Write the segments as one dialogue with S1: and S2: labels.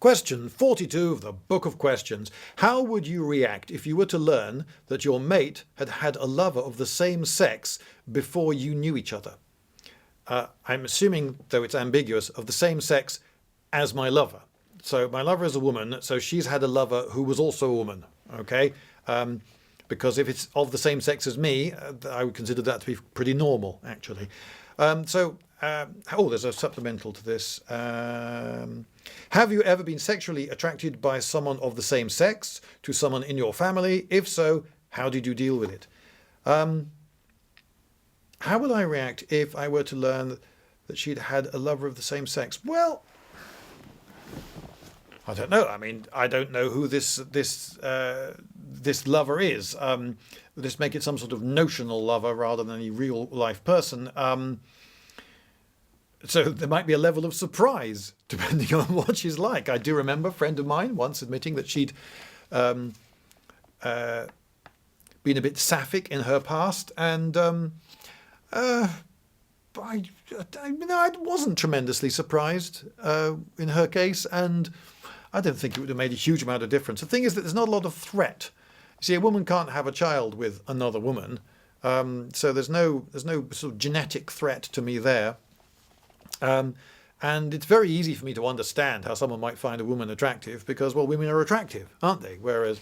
S1: Question 42 of the Book of Questions. How would you react if you were to learn that your mate had had a lover of the same sex before you knew each other? I'm assuming, though it's ambiguous, of the same sex as my lover. So my lover is a woman, so she's had a lover who was also a woman, okay? Because if it's of the same sex as me, I would consider that to be pretty normal, actually. There's a supplemental to this. Have you ever been sexually attracted by someone of the same sex, to someone in your family? If so, how did you deal with it? How would I react if I were to learn that she'd had a lover of the same sex? Well, I don't know. I mean, I don't know who this lover is. Let's make it some sort of notional lover rather than any real life person. So there might be a level of surprise depending on what she's like. I do remember a friend of mine once admitting that she'd been a bit sapphic in her past, and I wasn't tremendously surprised in her case, and I don't think it would have made a huge amount of difference. The thing is that there's not a lot of threat. You see, a woman can't have a child with another woman, so there's no sort of genetic threat to me there. And it's very easy for me to understand how someone might find a woman attractive because, well, women are attractive, aren't they? Whereas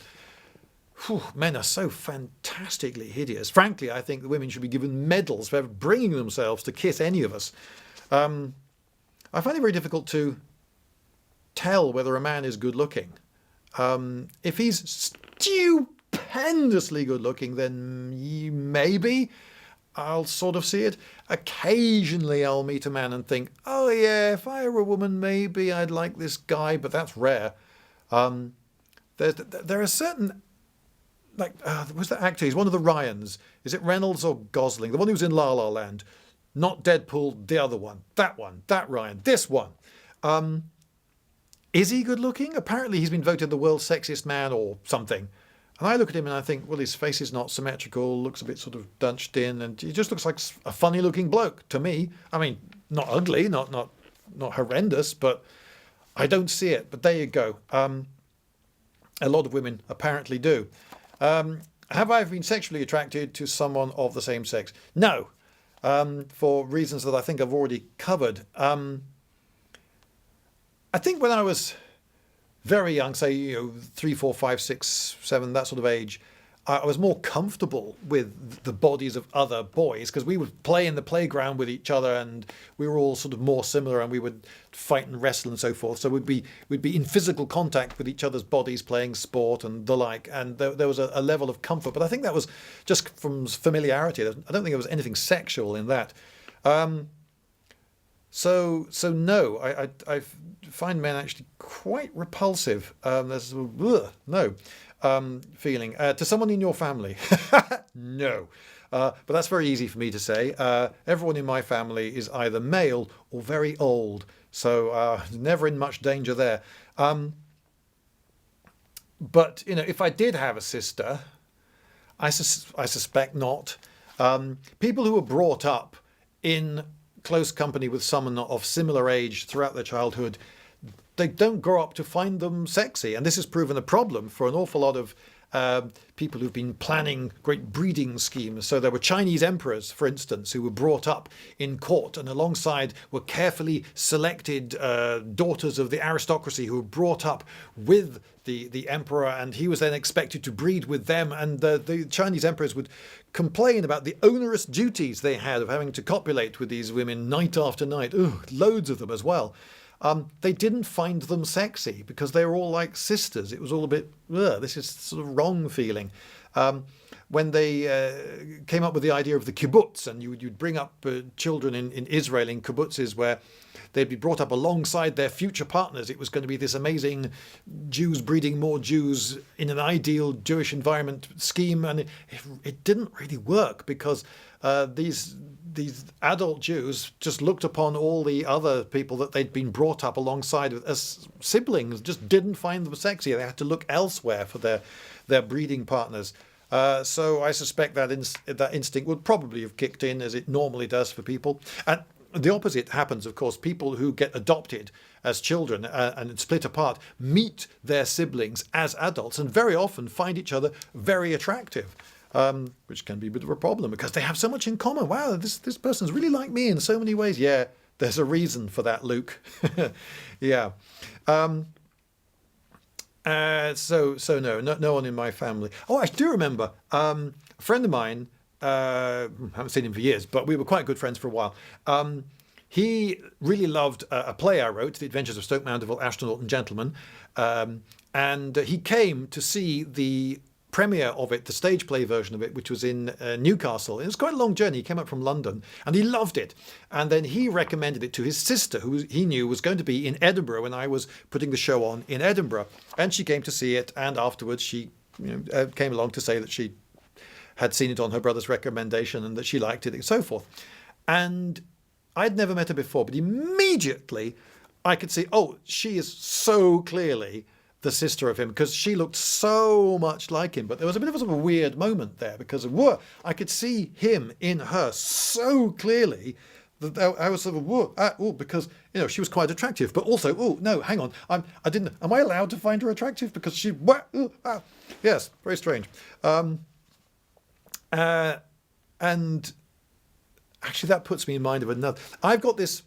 S1: men are so fantastically hideous. Frankly, I think the women should be given medals for bringing themselves to kiss any of us. I find it very difficult to tell whether a man is good looking. If he's stupendously good looking, then maybe I'll sort of see it. Occasionally I'll meet a man and think, oh yeah, if I were a woman, maybe I'd like this guy, but that's rare. There are certain, like, who's that actor? He's one of the Ryans. Is it Reynolds or Gosling? The one who was in La La Land. Not Deadpool, the other one. That Ryan, this one. Is he good looking? Apparently he's been voted the world's sexiest man or something. And I look at him and I think, well, his face is not symmetrical, looks a bit sort of dunched in, and he just looks like a funny-looking bloke to me. I mean, not ugly, not horrendous, but I don't see it. But there you go. A lot of women apparently do. Have I been sexually attracted to someone of the same sex? No, for reasons that I think I've already covered. I think when I was very young, say 3, 4, 5, 6, 7, that sort of age, I was more comfortable with the bodies of other boys because we would play in the playground with each other, and we were all sort of more similar, and we would fight and wrestle and so forth. So we'd be in physical contact with each other's bodies, playing sport and the like, and there was a level of comfort. But I think that was just from familiarity. I don't think there was anything sexual in that. So no, I find men actually quite repulsive. There's feeling. To someone in your family, no. But that's very easy for me to say. Everyone in my family is either male or very old, so never in much danger there. But if I did have a sister, I suspect not. People who were brought up in close company with someone of similar age throughout their childhood, they don't grow up to find them sexy. And this has proven a problem for an awful lot of people who've been planning great breeding schemes. So there were Chinese emperors, for instance, who were brought up in court, and alongside were carefully selected daughters of the aristocracy who were brought up with the emperor, and he was then expected to breed with them. And the Chinese emperors would complain about the onerous duties they had of having to copulate with these women night after night. Loads of them as well. They didn't find them sexy because they were all like sisters. It was all a bit, this is sort of wrong feeling. When they came up with the idea of the kibbutz, and you'd bring up children in Israel in kibbutzes where they'd be brought up alongside their future partners. It was going to be this amazing Jews breeding more Jews in an ideal Jewish environment scheme, and it didn't really work because these adult Jews just looked upon all the other people that they'd been brought up alongside with as siblings, just didn't find them sexy. They had to look elsewhere for their breeding partners. So I suspect that instinct would probably have kicked in, as it normally does for people. And The opposite happens, of course. People who get adopted as children and split apart meet their siblings as adults and very often find each other very attractive, which can be a bit of a problem because they have so much in common. Wow, this person's really like me in so many ways. Yeah, there's a reason for that, Luke. Yeah. So no one in my family. Oh, I do remember a friend of mine. Haven't seen him for years, but we were quite good friends for a while. He really loved a play I wrote, The Adventures of Stoke Mandeville, Astronaut and Gentleman. And he came to see the premiere of it, the stage play version of it, which was in Newcastle. It was quite a long journey. He came up from London and he loved it. And then he recommended it to his sister, who he knew was going to be in Edinburgh when I was putting the show on in Edinburgh. And she came to see it. And afterwards she came along to say that she had seen it on her brother's recommendation and that she liked it and so forth. And I'd never met her before, but immediately I could see, oh, she is so clearly the sister of him because she looked so much like him. But there was a bit of a sort of weird moment there because I could see him in her so clearly that I was sort of, because, she was quite attractive, but also, no, hang on. Am I allowed to find her attractive? Because she, yes, very strange. And actually, that puts me in mind of another. I've got this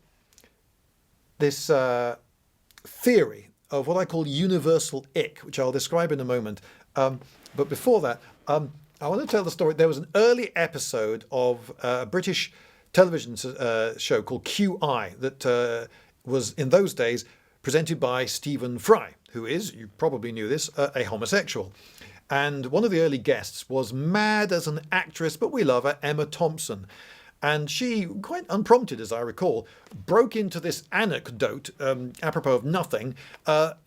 S1: theory of what I call universal ick, which I'll describe in a moment. But before that, I want to tell the story. There was an early episode of a British television show called QI that was, in those days, presented by Stephen Fry, who is, you probably knew this, a homosexual. And one of the early guests was mad as an actress, but we love her, Emma Thompson. And she, quite unprompted as I recall, broke into this anecdote, apropos of nothing,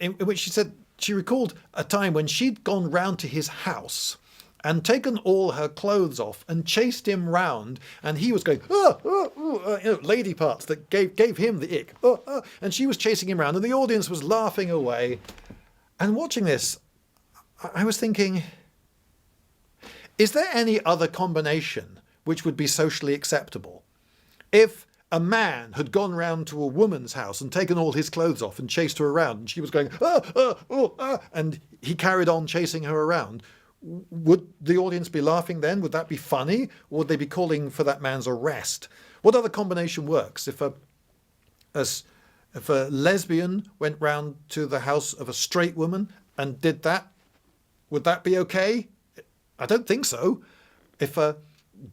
S1: in which she said she recalled a time when she'd gone round to his house and taken all her clothes off and chased him round, and he was going, lady parts that gave him the ick. And she was chasing him round, and the audience was laughing away. And watching this, I was thinking, is there any other combination which would be socially acceptable? If a man had gone round to a woman's house and taken all his clothes off and chased her around, and she was going, and he carried on chasing her around, would the audience be laughing then? Would that be funny? Or would they be calling for that man's arrest? What other combination works? If a lesbian went round to the house of a straight woman and did that, would that be okay? I don't think so. If a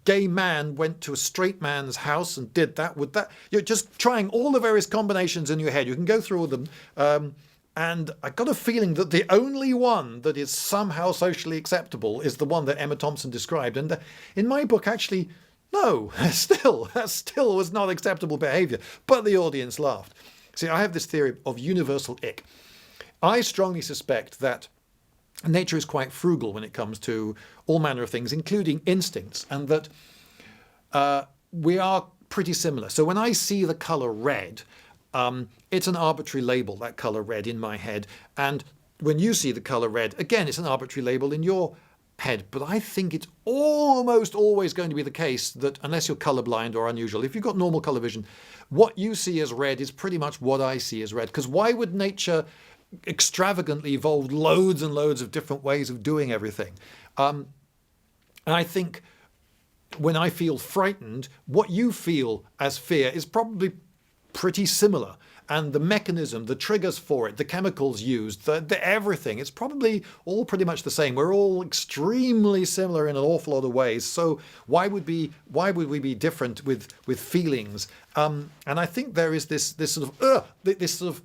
S1: gay man went to a straight man's house and did that, would that... You're just trying all the various combinations in your head. You can go through all of them. And I got a feeling that the only one that is somehow socially acceptable is the one that Emma Thompson described. And in my book, actually, no, that still was not acceptable behaviour. But the audience laughed. See, I have this theory of universal ick. I strongly suspect that nature is quite frugal when it comes to all manner of things, including instincts, and that we are pretty similar. So when I see the colour red, it's an arbitrary label, that colour red, in my head. And when you see the colour red, again, it's an arbitrary label in your head. But I think it's almost always going to be the case that, unless you're colourblind or unusual, if you've got normal colour vision, what you see as red is pretty much what I see as red. Because why would nature extravagantly evolve loads and loads of different ways of doing everything? And I think when I feel frightened, what you feel as fear is probably pretty similar. And the mechanism, the triggers for it, the chemicals used, the everything, it's probably all pretty much the same. We're all extremely similar in an awful lot of ways. So why would we be different with feelings? And I think there is this sort of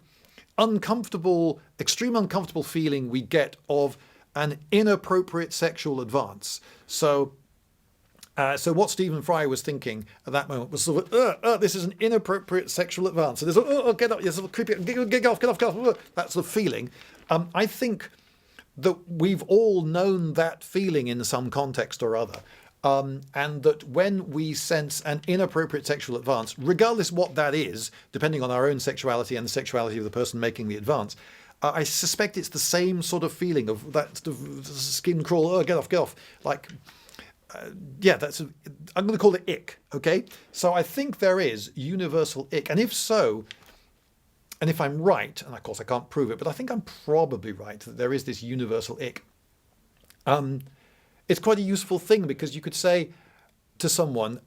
S1: uncomfortable, extreme uncomfortable feeling we get of an inappropriate sexual advance. So what Stephen Fry was thinking at that moment was sort of, this is an inappropriate sexual advance. So there's, get up, you're sort of creepy, get off, that sort of feeling. I think that we've all known that feeling in some context or other. And that when we sense an inappropriate sexual advance, regardless what that is, depending on our own sexuality and the sexuality of the person making the advance, I suspect it's the same sort of feeling of that sort of skin crawl, get off, like yeah, I'm going to call it ick. Okay, so I think there is universal ick, and if so, and if I'm right, and of course I can't prove it, but I think I'm probably right that there is this universal ick. It's quite a useful thing, because you could say to someone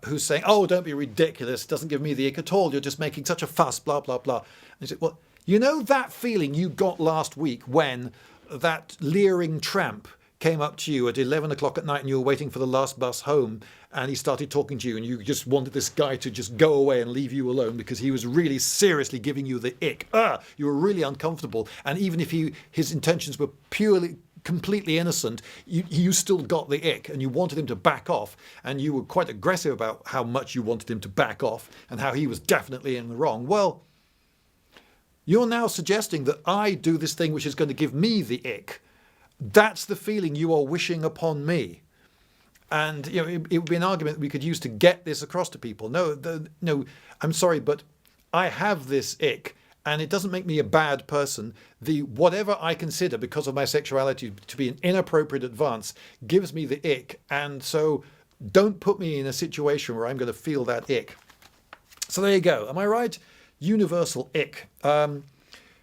S1: who's saying, "Oh, don't be ridiculous, it doesn't give me the ick at all, you're just making such a fuss, blah, blah, blah." And you say, well, you know that feeling you got last week when that leering tramp came up to you at 11 o'clock at night and you were waiting for the last bus home, and he started talking to you and you just wanted this guy to just go away and leave you alone because he was really seriously giving you the ick. You were really uncomfortable. And even if his intentions were completely innocent, you still got the ick and you wanted him to back off, and you were quite aggressive about how much you wanted him to back off and how he was definitely in the wrong. Well, you're now suggesting that I do this thing which is going to give me the ick. That's the feeling you are wishing upon me. And it would be an argument that we could use to get this across to people. No, I'm sorry, but I have this ick, and it doesn't make me a bad person. Whatever I consider because of my sexuality to be an inappropriate advance gives me the ick, and so don't put me in a situation where I'm going to feel that ick. So there you go. Am I right? Universal ick.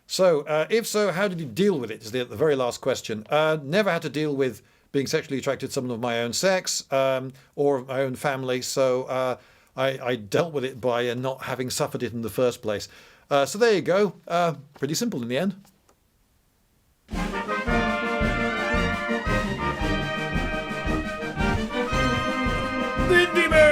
S1: If so, how did you deal with it? Is the very last question. Never had to deal with being sexually attracted to someone of my own sex or my own family, so I dealt with it by not having suffered it in the first place. So there you go. Pretty simple in the end. Lindybeige!